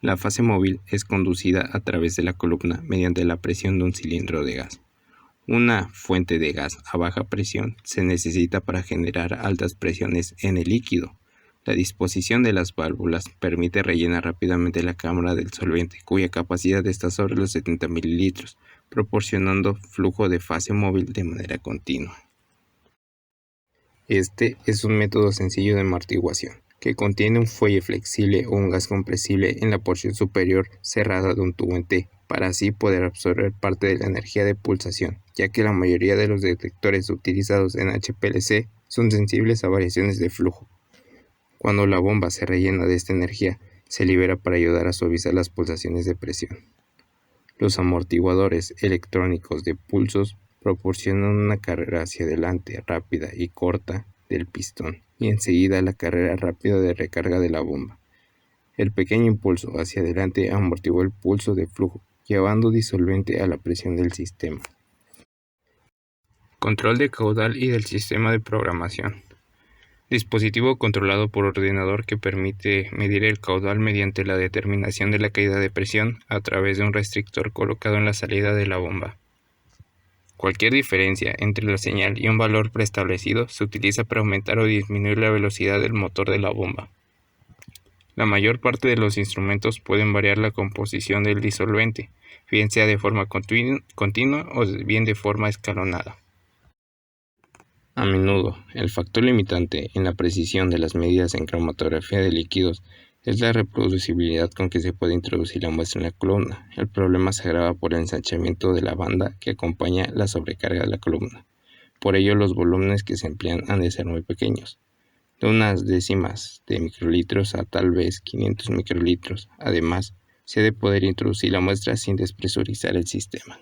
La fase móvil es conducida a través de la columna mediante la presión de un cilindro de gas. Una fuente de gas a baja presión se necesita para generar altas presiones en el líquido. La disposición de las válvulas permite rellenar rápidamente la cámara del solvente, cuya capacidad está sobre los 70 mililitros, proporcionando flujo de fase móvil de manera continua. Este es un método sencillo de amortiguación, que contiene un fuelle flexible o un gas compresible en la porción superior cerrada de un tubo en T, para así poder absorber parte de la energía de pulsación, ya que la mayoría de los detectores utilizados en HPLC son sensibles a variaciones de flujo. Cuando la bomba se rellena de esta energía, se libera para ayudar a suavizar las pulsaciones de presión. Los amortiguadores electrónicos de pulsos proporcionan una carrera hacia adelante rápida y corta del pistón y enseguida la carrera rápida de recarga de la bomba. El pequeño impulso hacia adelante amortigua el pulso de flujo, llevando disolvente a la presión del sistema. Control de caudal y del sistema de programación. Dispositivo controlado por ordenador que permite medir el caudal mediante la determinación de la caída de presión a través de un restrictor colocado en la salida de la bomba. Cualquier diferencia entre la señal y un valor preestablecido se utiliza para aumentar o disminuir la velocidad del motor de la bomba. La mayor parte de los instrumentos pueden variar la composición del disolvente, bien sea de forma continua o bien de forma escalonada. A menudo, el factor limitante en la precisión de las medidas en cromatografía de líquidos es la reproducibilidad con que se puede introducir la muestra en la columna. El problema se agrava por el ensanchamiento de la banda que acompaña la sobrecarga de la columna. Por ello, los volúmenes que se emplean han de ser muy pequeños, de unas décimas de microlitros a tal vez 500 microlitros. Además, se debe poder introducir la muestra sin despresurizar el sistema.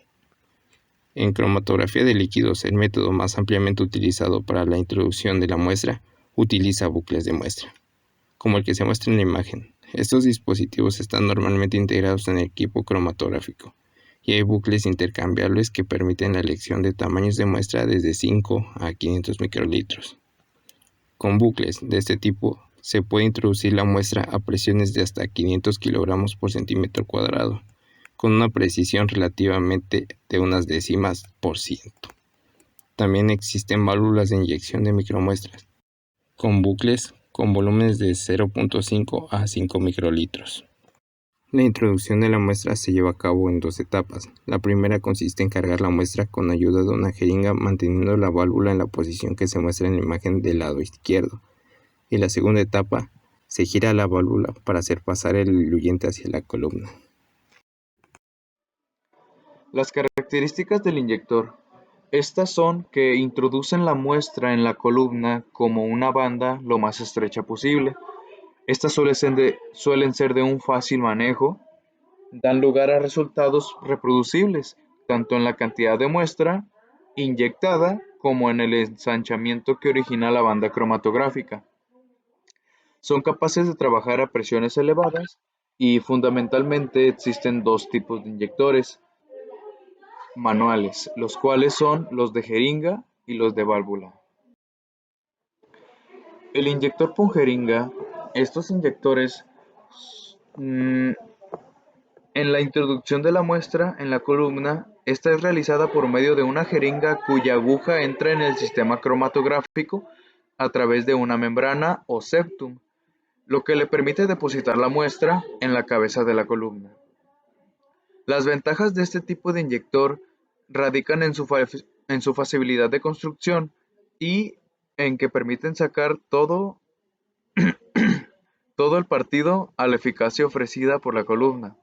En cromatografía de líquidos, el método más ampliamente utilizado para la introducción de la muestra utiliza bucles de muestra, como el que se muestra en la imagen. Estos dispositivos están normalmente integrados en el equipo cromatográfico y hay bucles intercambiables que permiten la elección de tamaños de muestra desde 5 a 500 microlitros. Con bucles de este tipo se puede introducir la muestra a presiones de hasta 500 kilogramos por centímetro cuadrado, con una precisión relativamente de unas décimas por ciento. También existen válvulas de inyección de micromuestras, con bucles con volúmenes de 0.5 a 5 microlitros. La introducción de la muestra se lleva a cabo en dos etapas. La primera consiste en cargar la muestra con ayuda de una jeringa manteniendo la válvula en la posición que se muestra en la imagen del lado izquierdo. Y la segunda etapa se gira la válvula para hacer pasar el diluyente hacia la columna. Las características del inyector. Estas son que introducen la muestra en la columna como una banda lo más estrecha posible. Estas suelen ser de un fácil manejo, dan lugar a resultados reproducibles, tanto en la cantidad de muestra inyectada como en el ensanchamiento que origina la banda cromatográfica. Son capaces de trabajar a presiones elevadas y fundamentalmente existen dos tipos de inyectores manuales, los cuales son los de jeringa y los de válvula. El inyector con jeringa, estos inyectores, en la introducción de la muestra en la columna, esta es realizada por medio de una jeringa cuya aguja entra en el sistema cromatográfico a través de una membrana o septum, lo que le permite depositar la muestra en la cabeza de la columna. Las ventajas de este tipo de inyector radican en su facilidad de construcción y en que permiten sacar todo el partido a la eficacia ofrecida por la columna.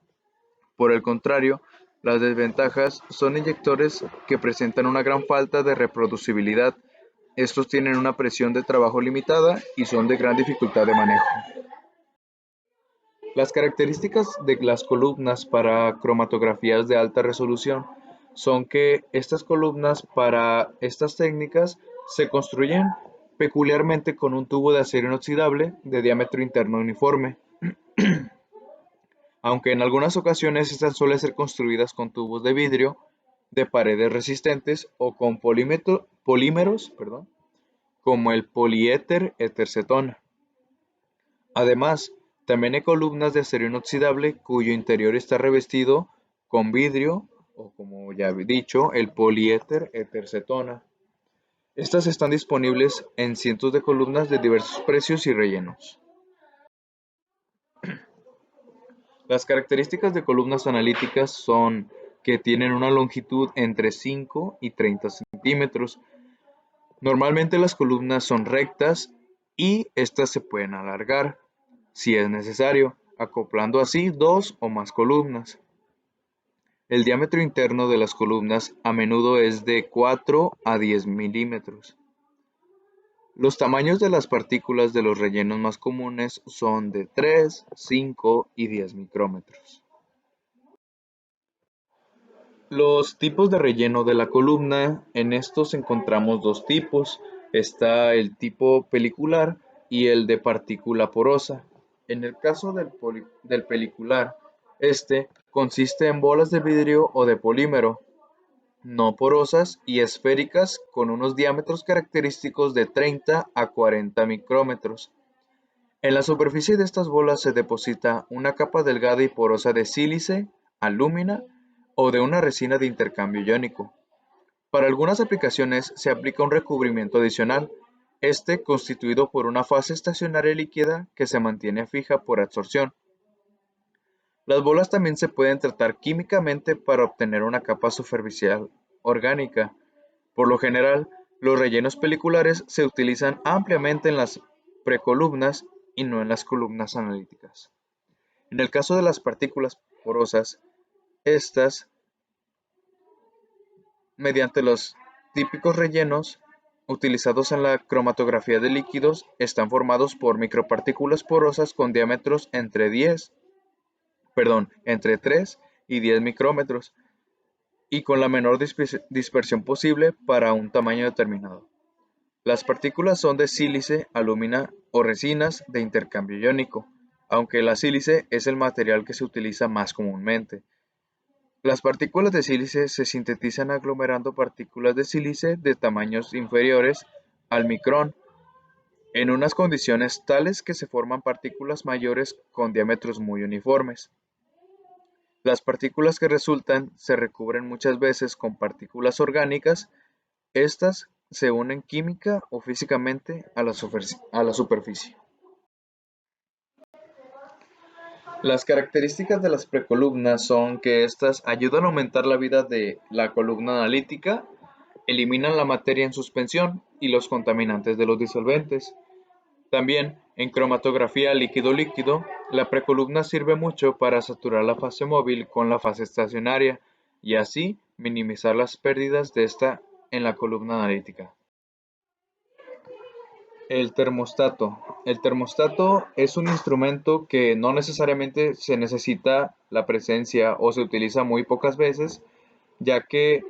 Por el contrario, las desventajas son inyectores que presentan una gran falta de reproducibilidad. Estos tienen una presión de trabajo limitada y son de gran dificultad de manejo. Las características de las columnas para cromatografías de alta resolución son que estas columnas para estas técnicas se construyen peculiarmente con un tubo de acero inoxidable de diámetro interno uniforme, aunque en algunas ocasiones estas suelen ser construidas con tubos de vidrio de paredes resistentes o con polímeros, como el poliéter etercetona. Además, También hay columnas de acero inoxidable cuyo interior está revestido con vidrio o, como ya he dicho, el poliéter etercetona. Estas están disponibles en cientos de columnas de diversos precios y rellenos. Las características de columnas analíticas son que tienen una longitud entre 5 y 30 centímetros. Normalmente las columnas son rectas y estas se pueden alargar, si es necesario, acoplando así dos o más columnas. El diámetro interno de las columnas a menudo es de 4 a 10 milímetros. Los tamaños de las partículas de los rellenos más comunes son de 3, 5 y 10 micrómetros. Los tipos de relleno de la columna, en estos encontramos dos tipos. Está el tipo pelicular y el de partícula porosa. En el caso del pelicular, este consiste en bolas de vidrio o de polímero, no porosas y esféricas con unos diámetros característicos de 30 a 40 micrómetros. En la superficie de estas bolas se deposita una capa delgada y porosa de sílice, alúmina o de una resina de intercambio iónico. Para algunas aplicaciones se aplica un recubrimiento adicional, este constituido por una fase estacionaria líquida que se mantiene fija por absorción. Las bolas también se pueden tratar químicamente para obtener una capa superficial orgánica. Por lo general, los rellenos peliculares se utilizan ampliamente en las precolumnas y no en las columnas analíticas. En el caso de las partículas porosas, estas, mediante los típicos rellenos utilizados en la cromatografía de líquidos, están formados por micropartículas porosas con diámetros entre 3 y 10 micrómetros y con la menor dispersión posible para un tamaño determinado. Las partículas son de sílice, alúmina o resinas de intercambio iónico, aunque la sílice es el material que se utiliza más comúnmente. Las partículas de sílice se sintetizan aglomerando partículas de sílice de tamaños inferiores al micrón, en unas condiciones tales que se forman partículas mayores con diámetros muy uniformes. Las partículas que resultan se recubren muchas veces con partículas orgánicas. Estas se unen química o físicamente a la superficie. Las características de las precolumnas son que estas ayudan a aumentar la vida de la columna analítica, eliminan la materia en suspensión y los contaminantes de los disolventes. También, en cromatografía líquido-líquido, la precolumna sirve mucho para saturar la fase móvil con la fase estacionaria y así minimizar las pérdidas de esta en la columna analítica. El termostato. El termostato es un instrumento que no necesariamente se necesita la presencia o se utiliza muy pocas veces, ya que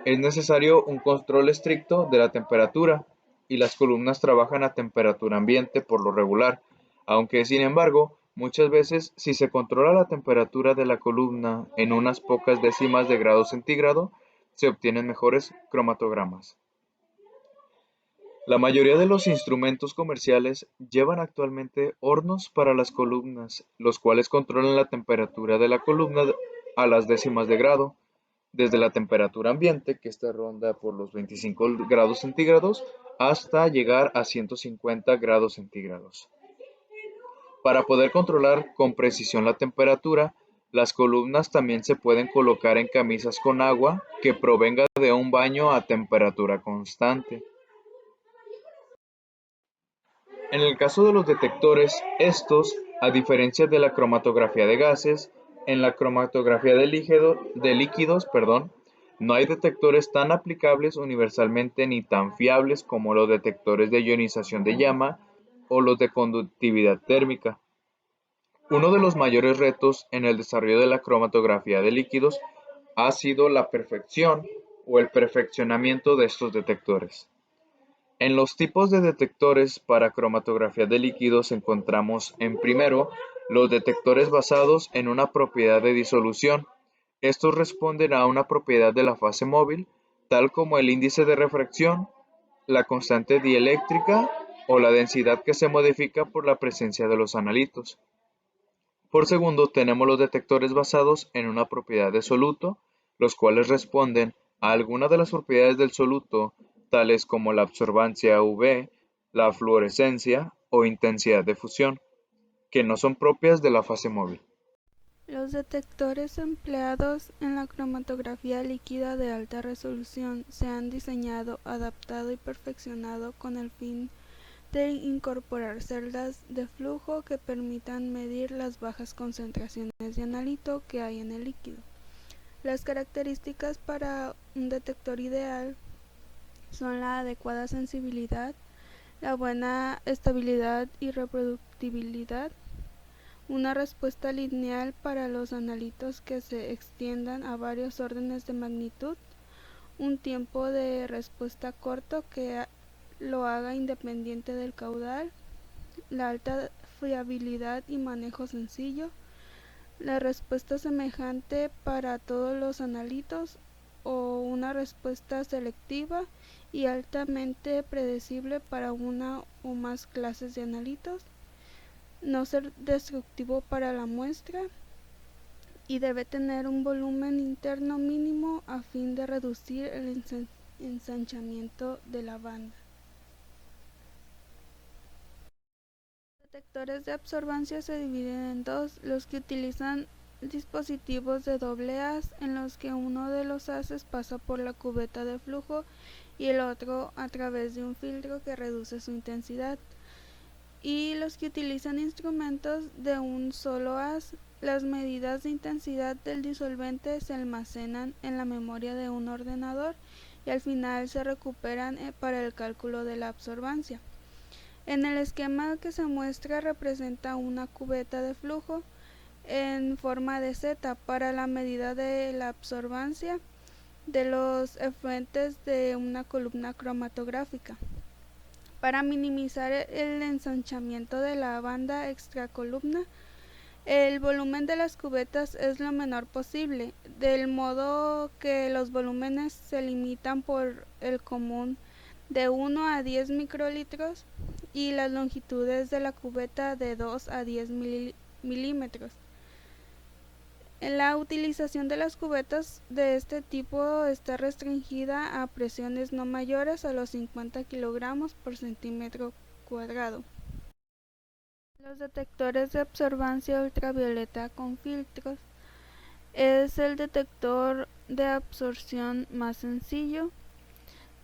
es necesario un control estricto de la temperatura y las columnas trabajan a temperatura ambiente por lo regular, aunque sin embargo, muchas veces si se controla la temperatura de la columna en unas pocas décimas de grado centígrado, se obtienen mejores cromatogramas. La mayoría de los instrumentos comerciales llevan actualmente hornos para las columnas, los cuales controlan la temperatura de la columna a las décimas de grado, desde la temperatura ambiente, que esta ronda por los 25 grados centígrados, hasta llegar a 150 grados centígrados. Para poder controlar con precisión la temperatura, las columnas también se pueden colocar en camisas con agua que provenga de un baño a temperatura constante. En el caso de los detectores, estos, a diferencia de la cromatografía de gases, en la cromatografía de líquidos, no hay detectores tan aplicables universalmente ni tan fiables como los detectores de ionización de llama o los de conductividad térmica. Uno de los mayores retos en el desarrollo de la cromatografía de líquidos ha sido la perfección o el perfeccionamiento de estos detectores. En los tipos de detectores para cromatografía de líquidos encontramos en primero los detectores basados en una propiedad de disolución. Estos responden a una propiedad de la fase móvil, tal como el índice de refracción, la constante dieléctrica o la densidad que se modifica por la presencia de los analitos. Por segundo, tenemos los detectores basados en una propiedad de soluto, los cuales responden a algunas de las propiedades del soluto, tales como la absorbancia UV, la fluorescencia o intensidad de fusión, que no son propias de la fase móvil. Los detectores empleados en la cromatografía líquida de alta resolución se han diseñado, adaptado y perfeccionado con el fin de incorporar celdas de flujo que permitan medir las bajas concentraciones de analito que hay en el líquido. Las características para un detector ideal son la adecuada sensibilidad, la buena estabilidad y reproductibilidad, una respuesta lineal para los analitos que se extiendan a varios órdenes de magnitud, un tiempo de respuesta corto que lo haga independiente del caudal, la alta fiabilidad y manejo sencillo, la respuesta semejante para todos los analitos o una respuesta selectiva y altamente predecible para una o más clases de analitos, no ser destructivo para la muestra y debe tener un volumen interno mínimo a fin de reducir el ensanchamiento de la banda. Los detectores de absorbancia se dividen en dos: los que utilizan dispositivos de doble haz en los que uno de los haces pasa por la cubeta de flujo y el otro a través de un filtro que reduce su intensidad, y los que utilizan instrumentos de un solo haz. Las medidas de intensidad del disolvente se almacenan en la memoria de un ordenador y al final se recuperan para el cálculo de la absorbancia. En el esquema que se muestra representa una cubeta de flujo en forma de Z para la medida de la absorbancia de los efluentes de una columna cromatográfica. Para minimizar el ensanchamiento de la banda extracolumna, el volumen de las cubetas es lo menor posible, del modo que los volúmenes se limitan por el común de 1 a 10 microlitros y las longitudes de la cubeta de 2 a 10 milímetros. La utilización de las cubetas de este tipo está restringida a presiones no mayores a los 50 kilogramos por centímetro cuadrado. Los detectores de absorbancia ultravioleta con filtros es el detector de absorción más sencillo.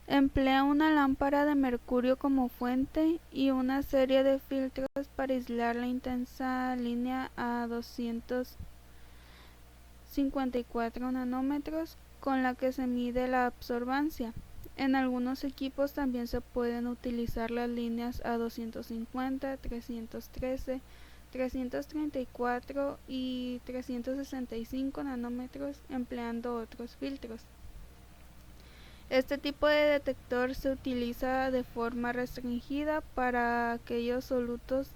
Emplea una lámpara de mercurio como fuente y una serie de filtros para aislar la intensa línea a 254 nanómetros con la que se mide la absorbancia. En algunos equipos también se pueden utilizar las líneas a 250, 313, 334 y 365 nanómetros empleando otros filtros. Este tipo de detector se utiliza de forma restringida para aquellos solutos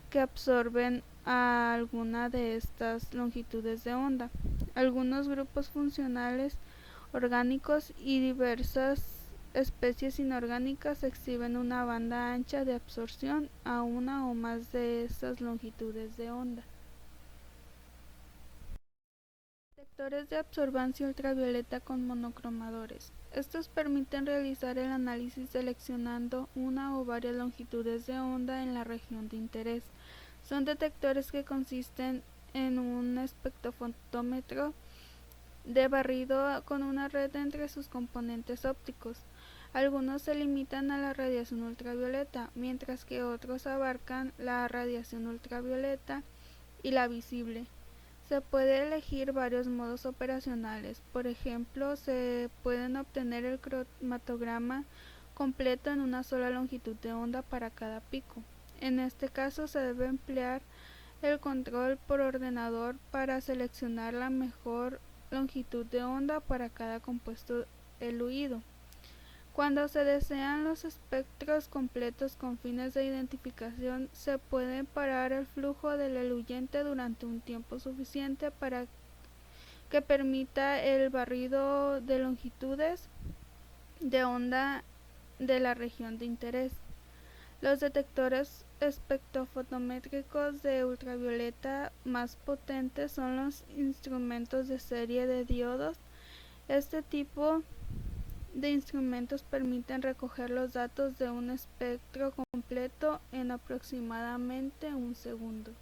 que absorben a alguna de estas longitudes de onda. Algunos grupos funcionales orgánicos y diversas especies inorgánicas exhiben una banda ancha de absorción a una o más de estas longitudes de onda. Detectores de absorbancia ultravioleta con monocromadores. Estos permiten realizar el análisis seleccionando una o varias longitudes de onda en la región de interés. Son detectores que consisten en un espectrofotómetro de barrido con una red entre sus componentes ópticos. Algunos se limitan a la radiación ultravioleta, mientras que otros abarcan la radiación ultravioleta y la visible. Se puede elegir varios modos operacionales. Por ejemplo, se pueden obtener el cromatograma completo en una sola longitud de onda para cada pico. En este caso se debe emplear el control por ordenador para seleccionar la mejor longitud de onda para cada compuesto eluido. Cuando se desean los espectros completos con fines de identificación, se puede parar el flujo del eluyente durante un tiempo suficiente para que permita el barrido de longitudes de onda de la región de interés. Los detectores espectrofotométricos de ultravioleta más potentes son los instrumentos de serie de diodos. Este tipo de instrumentos permiten recoger los datos de un espectro completo en aproximadamente un segundo.